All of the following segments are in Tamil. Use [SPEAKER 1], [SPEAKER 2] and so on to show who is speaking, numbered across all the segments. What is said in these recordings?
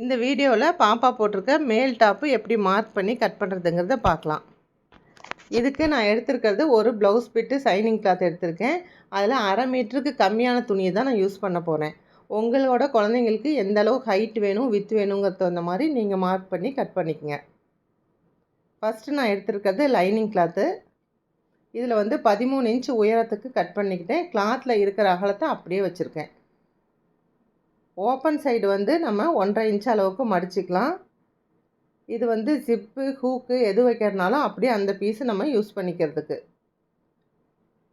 [SPEAKER 1] இந்த வீடியோவில் பாப்பா போட்டிருக்க மேல் டாப்பு எப்படி மார்க் பண்ணி கட் பண்ணுறதுங்கிறத பார்க்கலாம். இதுக்கு நான் எடுத்திருக்கிறது ஒரு ப்ளவுஸ் பிட்டு சைனிங் கிளாத் எடுத்திருக்கேன். அதில் 1/2 மீட்டருக்கு கம்மியான துணியை தான் நான் யூஸ் பண்ண போகிறேன். உங்களோட குழந்தைங்களுக்கு எந்த அளவுக்கு ஹைட் வேணும் வித் வேணுங்கிறது தகுந்த மாதிரி நீங்கள் மார்க் பண்ணி கட் பண்ணிக்கோங்க. ஃபஸ்ட்டு நான் எடுத்திருக்கிறது லைனிங் கிளாத்து. இதில் 13 இன்ச்சு உயரத்துக்கு கட் பண்ணிக்கிட்டேன். கிளாத்தில் இருக்கிற அகலத்தை அப்படியே வச்சுருக்கேன். ஓப்பன் சைடு நம்ம 1.5 இன்ச் அளவுக்கு மடிச்சுக்கலாம். இது ஜிப்பு ஹூக்கு எது வைக்கிறதுனாலும் அப்படியே அந்த பீஸு நம்ம யூஸ் பண்ணிக்கிறதுக்கு.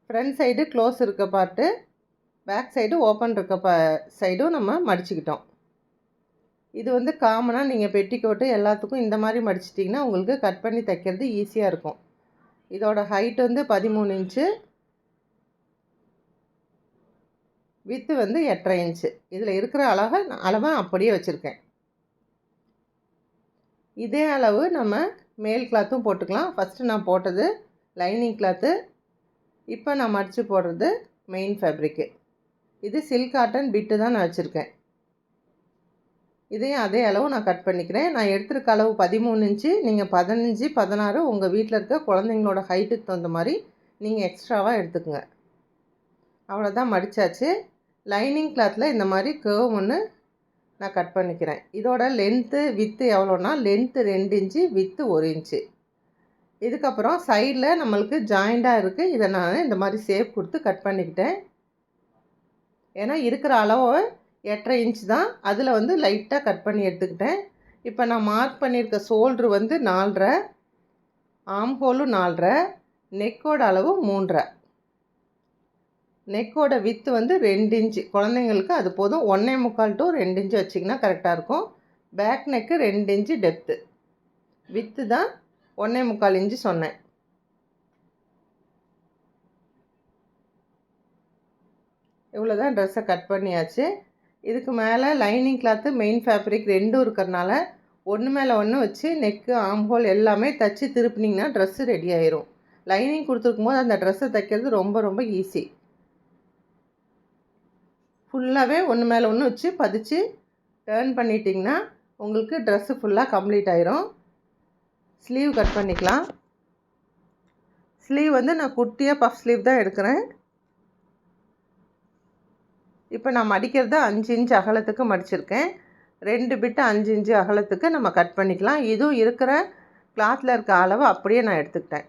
[SPEAKER 1] ஃப்ரண்ட் சைடு க்ளோஸ் இருக்க பார்ட்டு, பேக் சைடு ஓப்பன் இருக்க சைடும் நம்ம மடிச்சுக்கிட்டோம். இது காமனாக நீங்கள் பெட்டிக்கோட்டு எல்லாத்துக்கும் இந்த மாதிரி மடிச்சிட்டிங்கன்னா உங்களுக்கு கட் பண்ணி தைக்கிறது ஈஸியாக இருக்கும். இதோட ஹைட் 13 இன்ச்சு, வித்து 8.5 இன்ச்சு. இதில் இருக்கிற அளவை அப்படியே வச்சுருக்கேன். இதே அளவு நம்ம மேல் கிளாத்தும் போட்டுக்கலாம். ஃபஸ்ட்டு நான் போட்டது லைனிங் கிளாத்து, இப்போ நான் மடித்து போடுறது மெயின் ஃபேப்ரிக்கு. இது சில்க் காட்டன் பிட்டு தான் நான் வச்சுருக்கேன். இதையும் அதே அளவு நான் கட் பண்ணிக்கிறேன். நான் எடுத்துருக்க அளவு 13 இன்ச்சு, நீங்கள் 15, 16 உங்கள் வீட்டில் இருக்க குழந்தைங்களோட ஹைட்டுக்கு தகுந்த மாதிரி நீங்கள் எக்ஸ்ட்ராவாக எடுத்துக்கோங்க. அவ்வளோதான், மடித்தாச்சு. லைனிங் கிளாத்தில் இந்த மாதிரி கர்வ் ஒன்று நான் கட் பண்ணிக்கிறேன். இதோட லென்த்து வித்து எவ்வளோனா, லென்த்து 2 இன்ச்சு, வித்து 1 இன்ச்சு. இதுக்கப்புறம் சைடில் நம்மளுக்கு ஜாயிண்டாக இருக்குது. இதை நான் இந்த மாதிரி ஷேப் கொடுத்து கட் பண்ணிக்கிட்டேன். ஏன்னா இருக்கிற அளவு 8.5 இன்ச் தான். அதில் லைட்டாக கட் பண்ணி எடுத்துக்கிட்டேன். இப்போ நான் மார்க் பண்ணியிருக்க ஷோல்ட்ரு 4.5, ஆம் ஹோலும் 4.5, நெக்கோட அளவு 3.5. நெக்கோட வித்து 2 இன்ச்சு. குழந்தைங்களுக்கு அது போதும். 1.25 to 2 இன்ச்சு வச்சிங்கன்னா கரெக்டாக இருக்கும். Back neck 2 inch depth. Width தான் 1.25 இன்ச்சு சொன்னேன். இவ்வளோ தான் ட்ரெஸ்ஸை கட் பண்ணியாச்சு. இதுக்கு மேலே லைனிங் கிளாத்து மெயின் ஃபேப்ரிக் ரெண்டும் இருக்கிறனால ஒன்று மேலே ஒன்று வச்சு நெக்கு ஆம் ஹோல் எல்லாமே தைச்சி திருப்பினிங்கன்னா ட்ரெஸ்ஸு ரெடி ஆயிரும். லைனிங் கொடுத்துருக்கும் போது அந்த ட்ரெஸ்ஸை தைக்கிறது ரொம்ப ரொம்ப ஈஸி. ஃபுல்லாகவே ஒன்று மேலே ஒன்று வச்சு பதிச்சு டர்ன் பண்ணிட்டிங்கன்னா உங்களுக்கு ட்ரெஸ்ஸு ஃபுல்லாக கம்ப்ளீட் ஆயிரும். ஸ்லீவ் கட் பண்ணிக்கலாம். ஸ்லீவ் நான் குட்டியாக பஃப் ஸ்லீவ் தான் எடுக்கிறேன். இப்போ நான் மடிக்கிறது 5 இன்ச் அகலத்துக்கு மடிச்சிருக்கேன். 2 பிட்டு 5 இன்ச்சு அகலத்துக்கு நம்ம கட் பண்ணிக்கலாம். இதுவும் இருக்கிற கிளாத்தில் இருக்க அளவு அப்படியே நான் எடுத்துக்கிட்டேன்.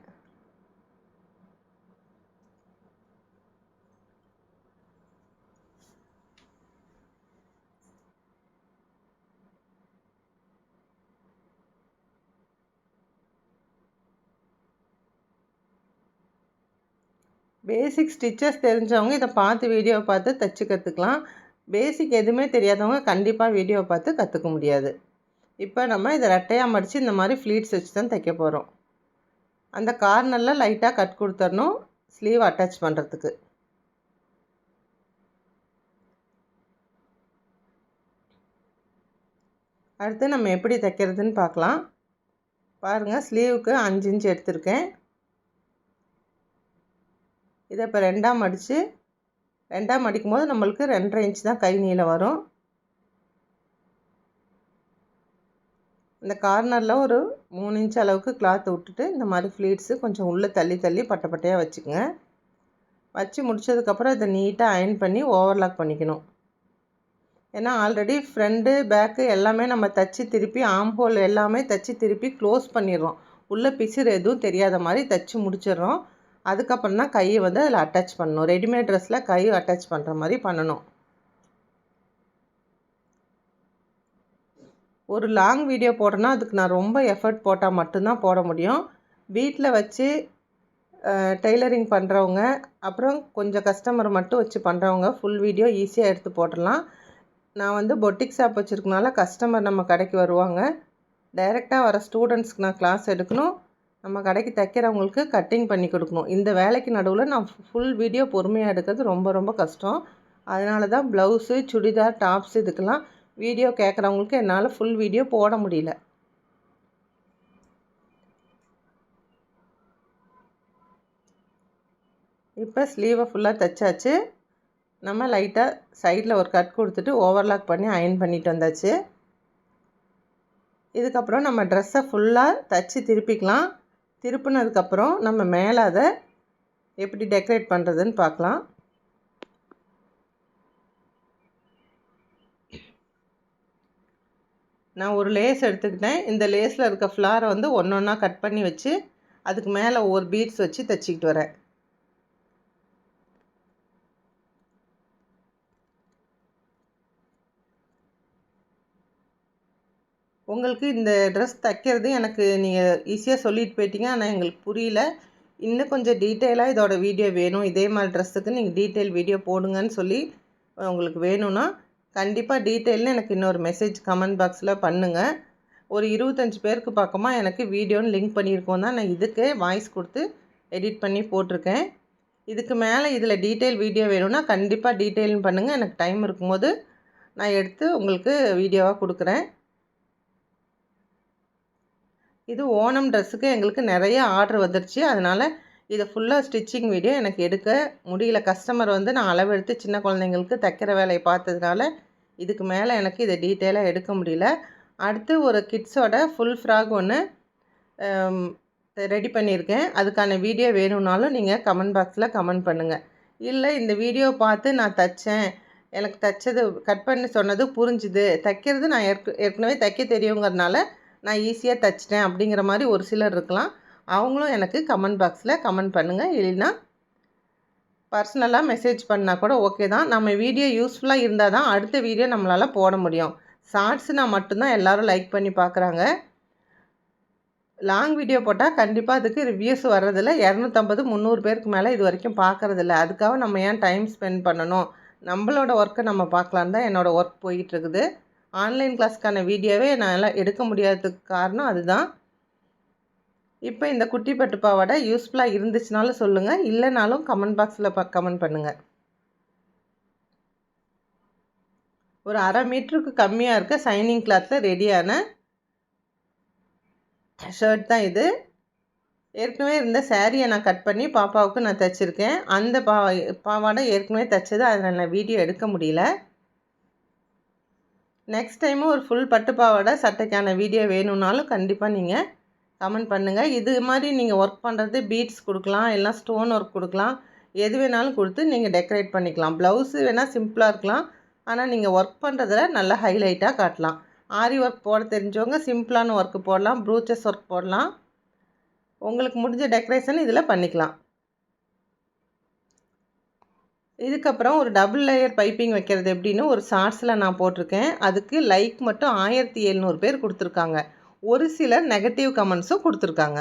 [SPEAKER 1] பேசிக் ஸ்டிச்சஸ் தெரிஞ்சவங்க இதை பார்த்து வீடியோவை பார்த்து தைச்சி கற்றுக்கலாம். பேசிக் எதுவுமே தெரியாதவங்க கண்டிப்பாக வீடியோவை பார்த்து கற்றுக்க முடியாது. இப்போ நம்ம இதை ரெட்டையாக மடித்து இந்த மாதிரி ஃப்ளீட்ஸ் வச்சு தான் தைக்க போகிறோம். அந்த கார்னரில் லைட்டாக கட் கொடுத்துடணும் ஸ்லீவ் அட்டாச் பண்ணுறதுக்கு. அடுத்து நம்ம எப்படி தைக்கிறதுன்னு பார்க்கலாம். பாருங்கள், ஸ்லீவுக்கு 5 இன்ச் எடுத்திருக்கேன். இதை இப்போ 2ஆக மடித்து, 2ஆக மடிக்கும் போது நம்மளுக்கு 2.5 இன்ச் தான் கை நீளம் வரும். இந்த கார்னரில் ஒரு 3 இன்ச் அளவுக்கு கிளாத் விட்டுட்டு இந்த மாதிரி ஃப்ளீட்ஸு கொஞ்சம் உள்ளே தள்ளி தள்ளி பட்டையாக வச்சுக்கோங்க. வச்சு முடித்ததுக்கப்புறம் இதை நீட்டாக அயர்ன் பண்ணி ஓவர்லாக் பண்ணிக்கணும். ஏன்னா ஆல்ரெடி ஃப்ரண்ட்டு பேக்கு எல்லாமே நம்ம தைச்சி திருப்பி ஆம் ஹோல் எல்லாமே தைச்சி திருப்பி க்ளோஸ் பண்ணிடுறோம். உள்ளே பிசுறு எதுவும் தெரியாத மாதிரி தைச்சி முடிச்சிடுறோம். அதுக்கப்புறம் தான் கையை அதில் அட்டாச் பண்ணணும். ரெடிமேட் ட்ரெஸ்ஸில் கை அட்டாச் பண்ணுற மாதிரி பண்ணணும். ஒரு லாங் வீடியோ போடுறேன்னா அதுக்கு நான் ரொம்ப எஃபர்ட் போட்டால் மட்டும்தான் போட முடியும். வீட்டில் வச்சு டெய்லரிங் பண்ணுறவங்க, அப்புறம் கொஞ்சம் கஸ்டமர் மட்டும் வச்சு பண்ணுறவங்க ஃபுல் வீடியோ ஈஸியாக எடுத்து போட்டுடலாம். நான் பொட்டிக் ஷாப் வச்சுருக்கனால கஸ்டமர் நம்ம கடைக்கு வருவாங்க. டைரெக்டாக வர ஸ்டூடெண்ட்ஸ்க்கு நான் கிளாஸ் எடுக்கணும். நம்ம கடைக்கு தைக்கிறவங்களுக்கு கட்டிங் பண்ணி கொடுக்கணும். இந்த வேலைக்கு நடுவில் நான் ஃபுல் வீடியோ பொறுமையாக எடுக்கிறது ரொம்ப ரொம்ப கஷ்டம். அதனால தான் ப்ளவுஸு, சுடிதார், டாப்ஸு இதுக்கெல்லாம் வீடியோ கேட்குறவங்களுக்கு என்னால் ஃபுல் வீடியோ போட முடியல. இப்போ ஸ்லீவை ஃபுல்லாக தைச்சாச்சு. நம்ம லைட்டாக சைடில் ஒரு கட் கொடுத்துட்டு ஓவர்லாக் பண்ணி அயர்ன் பண்ணிட்டு வந்தாச்சு. இதுக்கப்புறம் நம்ம ட்ரெஸ்ஸை ஃபுல்லாக தச்சு திருப்பிக்கலாம். திருப்பினதுக்கப்புறம் நம்ம மேலே அதை எப்படி டெக்கரேட் பண்ணுறதுன்னு பார்க்கலாம். நான் ஒரு லேஸ் எடுத்துக்கிட்டேன். இந்த லேஸில் இருக்க ஃப்ளாரை வந்து ஒன்று ஒன்றா கட் பண்ணி வச்சு அதுக்கு மேலே ஒரு பீட்ஸ் வச்சு தைச்சிக்கிட்டு வரேன். உங்களுக்கு இந்த ட்ரெஸ் தைக்கிறது எனக்கு நீங்கள் ஈஸியாக சொல்லிட்டு போயிட்டீங்க. ஆனால் எங்களுக்கு புரியல. இன்னும் கொஞ்சம் டீட்டெயிலாக இதோட வீடியோ வேணும், இதே மாதிரி ட்ரெஸ்ஸுக்கு நீங்கள் டீட்டெயில் வீடியோ போடுங்கன்னு சொல்லி உங்களுக்கு வேணும்னா கண்டிப்பாக டீட்டெயில்னு எனக்கு இன்னொரு மெசேஜ் கமெண்ட் பாக்ஸில் பண்ணுங்கள். ஒரு 25 பேருக்கு பக்கமாக எனக்கு வீடியோன்னு லிங்க் பண்ணியிருக்கோம் தான் நான் இதுக்கே வாய்ஸ் கொடுத்து எடிட் பண்ணி போட்டிருக்கேன். இதுக்கு மேலே இதில் டீட்டெயில் வீடியோ வேணும்னா கண்டிப்பாக டீட்டெயில்னு பண்ணுங்கள். எனக்கு டைம் இருக்கும்போது நான் எடுத்து உங்களுக்கு வீடியோவாக கொடுக்குறேன். இது ஓணம் ட்ரெஸ்ஸுக்கு எங்களுக்கு நிறைய ஆர்டர் வந்துருச்சு. அதனால் இதை ஃபுல்லாக ஸ்டிச்சிங் வீடியோ எனக்கு எடுக்க முடியல. கஸ்டமர் வந்து நான் அளவெடுத்து சின்ன குழந்தைங்களுக்கு தைக்கிற வேலையை பார்த்ததுனால இதுக்கு மேலே எனக்கு இதை டீட்டெயிலாக எடுக்க முடியல. அடுத்து ஒரு கிட்ஸோட ஃபுல் ஃப்ராக் ஒன்று ரெடி பண்ணியிருக்கேன். அதுக்கான வீடியோ வேணும்னாலும் நீங்கள் கமெண்ட் பாக்ஸில் கமெண்ட் பண்ணுங்கள். இல்லை இந்த வீடியோ பார்த்து நான் தைச்சேன், எனக்கு தைச்சது கட் பண்ணி சொன்னது புரிஞ்சுது, தைக்கிறது நான் ஏற்கனவே தைக்க தெரியுங்கிறதுனால நான் ஈஸியாக தைச்சிட்டேன் அப்படிங்கிற மாதிரி ஒரு சிலர் இருக்கலாம். அவங்களும் எனக்கு கமெண்ட் பாக்ஸில் கமெண்ட் பண்ணுங்கள். இல்லைன்னா பர்சனலாக மெசேஜ் பண்ணால் கூட ஓகே தான். நம்ம வீடியோ யூஸ்ஃபுல்லாக இருந்தால் தான் அடுத்த வீடியோ நம்மளால் போட முடியும். ஷார்ட்ஸ்னால் மட்டும்தான் எல்லோரும் லைக் பண்ணி பார்க்குறாங்க. லாங் வீடியோ போட்டால் கண்டிப்பாக அதுக்கு ரிவ்யூஸ் வர்றதில்ல. 250 300 பேருக்கு மேலே இது வரைக்கும் பார்க்குறதில்ல. அதுக்காக நம்ம ஏன் டைம் ஸ்பெண்ட் பண்ணணும், நம்மளோட ஒர்க்கை நம்ம பார்க்கலான்னு தான் என்னோடய ஒர்க் போயிட்டுருக்குது. ஆன்லைன் கிளாஸ்க்கான வீடியோவே என்னால் எடுக்க முடியாததுக்கு காரணம் அதுதான். இப்போ இந்த குட்டி பட்டு பாவாடை யூஸ்ஃபுல்லாக இருந்துச்சுனாலும் சொல்லுங்கள், இல்லைனாலும் கமெண்ட் பாக்ஸில் கமெண்ட் பண்ணுங்கள். ஒரு 1/2 மீட்டருக்கு கம்மியாக இருக்க சைனிங் கிளாத்தில் ரெடியான ஷர்ட் தான் இது. ஏற்கனவே இருந்த சாரியை நான் கட் பண்ணி பாப்பாவுக்கு நான் தைச்சிருக்கேன். அந்த பாவாடை ஏற்கனவே தைச்சது, அதில் நான் வீடியோ எடுக்க முடியல. நெக்ஸ்ட் டைமும் ஒரு ஃபுல் பட்டு பாவாடை சட்டைக்கான வீடியோ வேணும்னாலும் கண்டிப்பாக நீங்கள் கமெண்ட் பண்ணுங்கள். இது மாதிரி நீங்கள் ஒர்க் பண்ணுறது பீட்ஸ் கொடுக்கலாம், இல்லைனா ஸ்டோன் ஒர்க் கொடுக்கலாம், எது வேணாலும் கொடுத்து நீங்கள் டெக்கரேட் பண்ணிக்கலாம். ப்ளவுஸு வேணால் சிம்பிளாக இருக்கலாம், ஆனால் நீங்கள் ஒர்க் பண்ணுறதுல நல்லா ஹைலைட்டாக காட்டலாம். ஆரி ஒர்க் போட தெரிஞ்சவங்க சிம்பிளான ஒர்க்கு போடலாம், ப்ரூச்சஸ் ஒர்க் போடலாம். உங்களுக்கு முடிஞ்ச டெக்கரேஷன் இதில் பண்ணிக்கலாம். இதுக்கப்புறம் ஒரு டபுள் லேயர் பைப்பிங் வைக்கிறது எப்படின்னு ஒரு ஷார்ட்ஸில் நான் போட்டிருக்கேன். அதுக்கு லைக் மட்டும் 1700 பேர் கொடுத்துருக்காங்க. ஒரு சிலர் நெகட்டிவ் கமெண்ட்ஸும் கொடுத்துருக்காங்க.